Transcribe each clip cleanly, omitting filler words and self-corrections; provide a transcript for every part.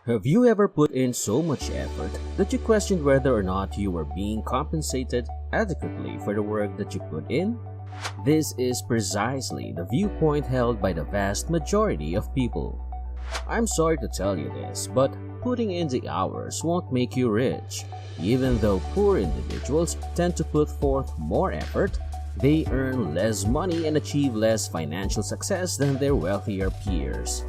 Have you ever put in so much effort that you questioned whether or not you were being compensated adequately for the work that you put in? This is precisely the viewpoint held by the vast majority of people. I'm sorry to tell you this, but putting in the hours won't make you rich. Even though poor individuals tend to put forth more effort, they earn less money and achieve less financial success than their wealthier peers.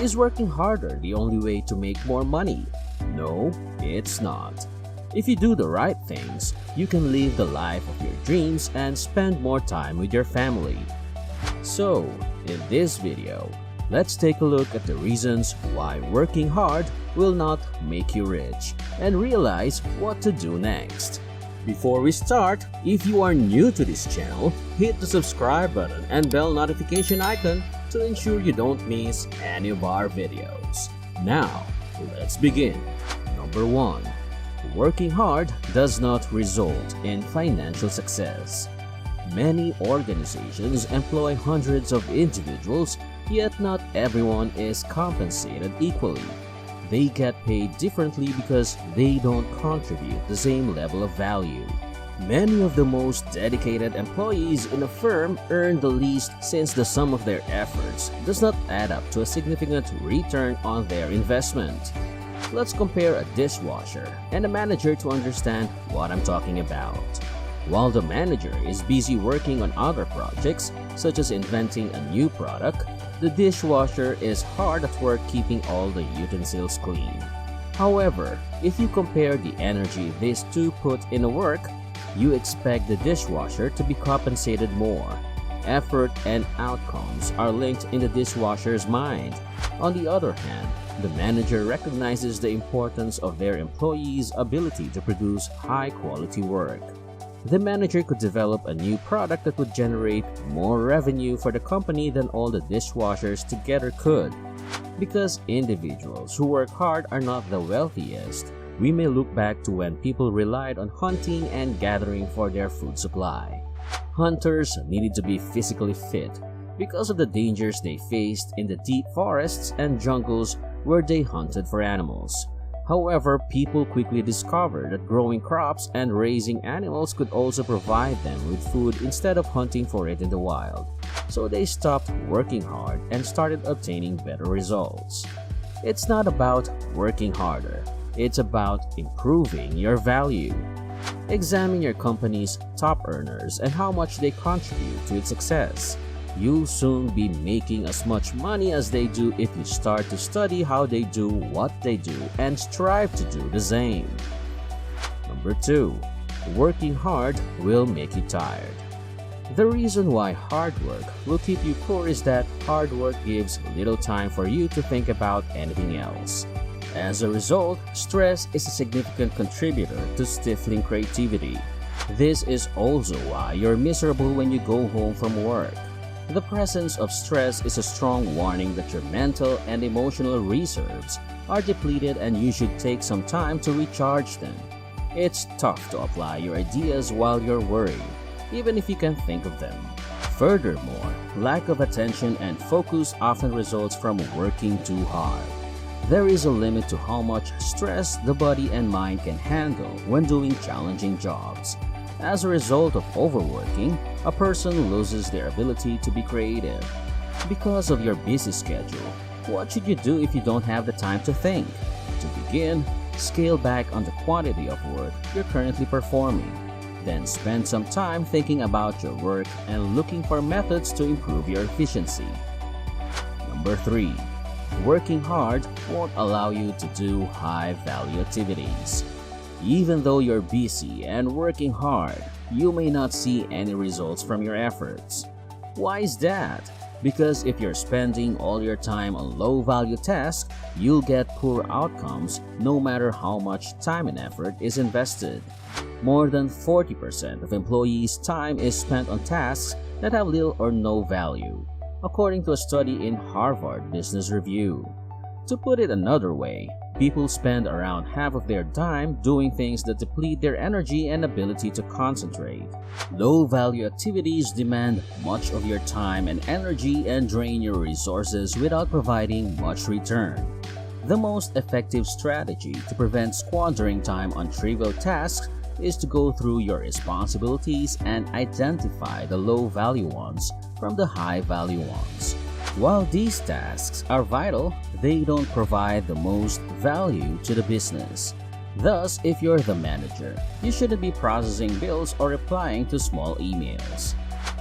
Is working harder the only way to make more money? No, it's not. If you do the right things, you can live the life of your dreams and spend more time with your family. So, in this video, let's take a look at the reasons why working hard will not make you rich and realize what to do next. Before we start, if you are new to this channel, hit the subscribe button and bell notification icon to ensure you don't miss any of our videos. Now, let's begin. Number 1. Working hard does not result in financial success. Many organizations employ hundreds of individuals, yet not everyone is compensated equally. They get paid differently because they don't contribute the same level of value. Many of the most dedicated employees in a firm earn the least since the sum of their efforts does not add up to a significant return on their investment. Let's compare a dishwasher and a manager to understand what I'm talking about. While the manager is busy working on other projects, such as inventing a new product, the dishwasher is hard at work keeping all the utensils clean. However, if you compare the energy these two put in a work, you expect the dishwasher to be compensated more. Effort and outcomes are linked in the dishwasher's mind. On the other hand, the manager recognizes the importance of their employees' ability to produce high-quality work. The manager could develop a new product that would generate more revenue for the company than all the dishwashers together could. Because individuals who work hard are not the wealthiest, we may look back to when people relied on hunting and gathering for their food supply. Hunters needed to be physically fit because of the dangers they faced in the deep forests and jungles where they hunted for animals. However, people quickly discovered that growing crops and raising animals could also provide them with food instead of hunting for it in the wild. So they stopped working hard and started obtaining better results. It's not about working harder. It's about improving your value. Examine your company's top earners and how much they contribute to its success. You'll soon be making as much money as they do if you start to study how they do what they do and strive to do the same. Number 2. Working hard will make you tired. The reason why hard work will keep you poor is that hard work gives little time for you to think about anything else. As a result, stress is a significant contributor to stifling creativity. This is also why you're miserable when you go home from work. The presence of stress is a strong warning that your mental and emotional reserves are depleted and you should take some time to recharge them. It's tough to apply your ideas while you're worried, even if you can think of them. Furthermore, lack of attention and focus often results from working too hard. There is a limit to how much stress the body and mind can handle when doing challenging jobs. As a result of overworking, a person loses their ability to be creative. Because of your busy schedule, what should you do if you don't have the time to think? To begin, scale back on the quantity of work you're currently performing. Then spend some time thinking about your work and looking for methods to improve your efficiency. Number 3. Working hard won't allow you to do high-value activities. Even though you're busy and working hard, you may not see any results from your efforts. Why is that? Because if you're spending all your time on low-value tasks, you'll get poor outcomes no matter how much time and effort is invested. More than 40% of employees' time is spent on tasks that have little or no value, according to a study in Harvard Business Review. To put it another way, people spend around half of their time doing things that deplete their energy and ability to concentrate. Low-value activities demand much of your time and energy and drain your resources without providing much return. The most effective strategy to prevent squandering time on trivial tasks is to go through your responsibilities and identify the low-value ones from the high-value ones. While these tasks are vital, they don't provide the most value to the business. Thus, if you're the manager, you shouldn't be processing bills or replying to small emails.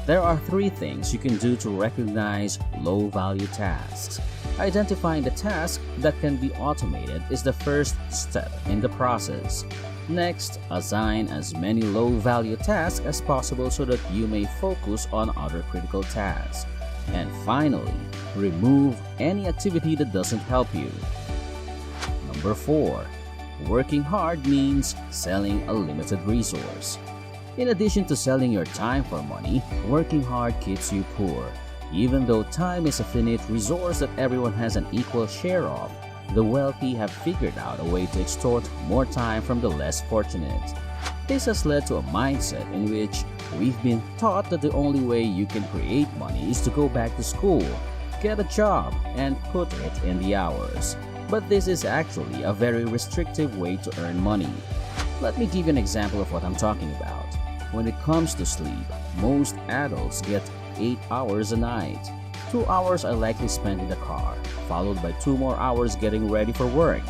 There are 3 things you can do to recognize low-value tasks. Identifying the task that can be automated is the first step in the process. Next, assign as many low-value tasks as possible so that you may focus on other critical tasks. And finally, remove any activity that doesn't help you. Number 4. Working hard means selling a limited resource. In addition to selling your time for money, working hard keeps you poor. Even though time is a finite resource that everyone has an equal share of, the wealthy have figured out a way to extort more time from the less fortunate. This has led to a mindset in which we've been taught that the only way you can create money is to go back to school, get a job, and put it in the hours. But this is actually a very restrictive way to earn money. Let me give you an example of what I'm talking about. When it comes to sleep, most adults get 8 hours a night. 2 hours are likely spent in the car, followed by 2 more hours getting ready for work.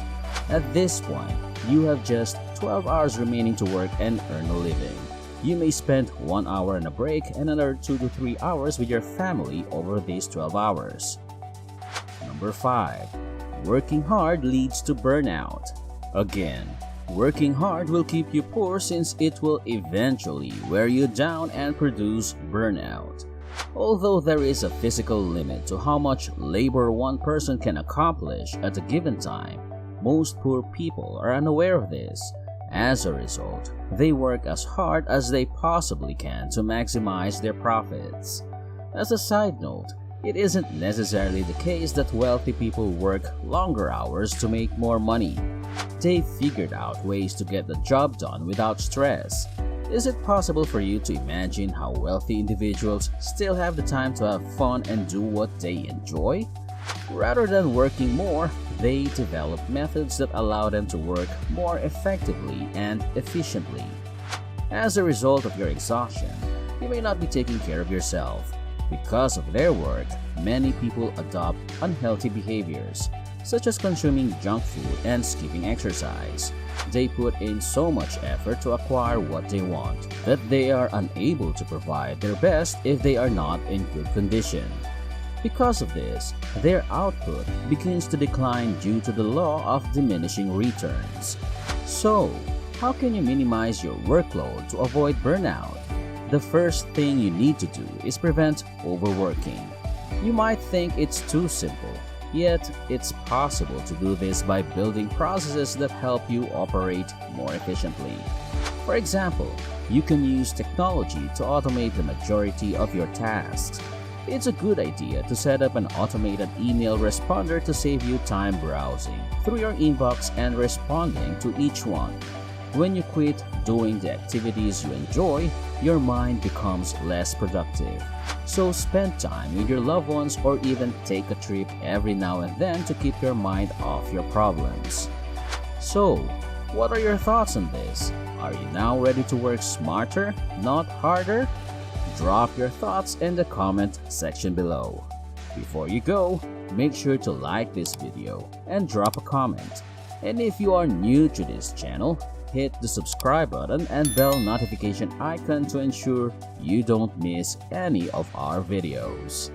At this point, you have just 12 hours remaining to work and earn a living. You may spend 1 hour on a break and another 2 to 3 hours with your family over these 12 hours. Number 5. Working hard leads to burnout. Again, working hard will keep you poor since it will eventually wear you down and produce burnout. Although there is a physical limit to how much labor one person can accomplish at a given time, most poor people are unaware of this. As a result, they work as hard as they possibly can to maximize their profits. As a side note, it isn't necessarily the case that wealthy people work longer hours to make more money. They've figured out ways to get the job done without stress. Is it possible for you to imagine how wealthy individuals still have the time to have fun and do what they enjoy? Rather than working more, they develop methods that allow them to work more effectively and efficiently. As a result of your exhaustion, you may not be taking care of yourself. Because of their work, many people adopt unhealthy behaviors, such as consuming junk food and skipping exercise. They put in so much effort to acquire what they want that they are unable to provide their best if they are not in good condition. Because of this, their output begins to decline due to the law of diminishing returns. So, how can you minimize your workload to avoid burnout? The first thing you need to do is prevent overworking. You might think it's too simple, yet it's possible to do this by building processes that help you operate more efficiently. For example, you can use technology to automate the majority of your tasks. It's a good idea to set up an automated email responder to save you time browsing through your inbox and responding to each one. When you quit doing the activities you enjoy, your mind becomes less productive. So spend time with your loved ones or even take a trip every now and then to keep your mind off your problems. So, what are your thoughts on this? Are you now ready to work smarter, not harder? Drop your thoughts in the comment section below. Before you go, make sure to like this video and drop a comment. And if you are new to this channel, hit the subscribe button and bell notification icon to ensure you don't miss any of our videos.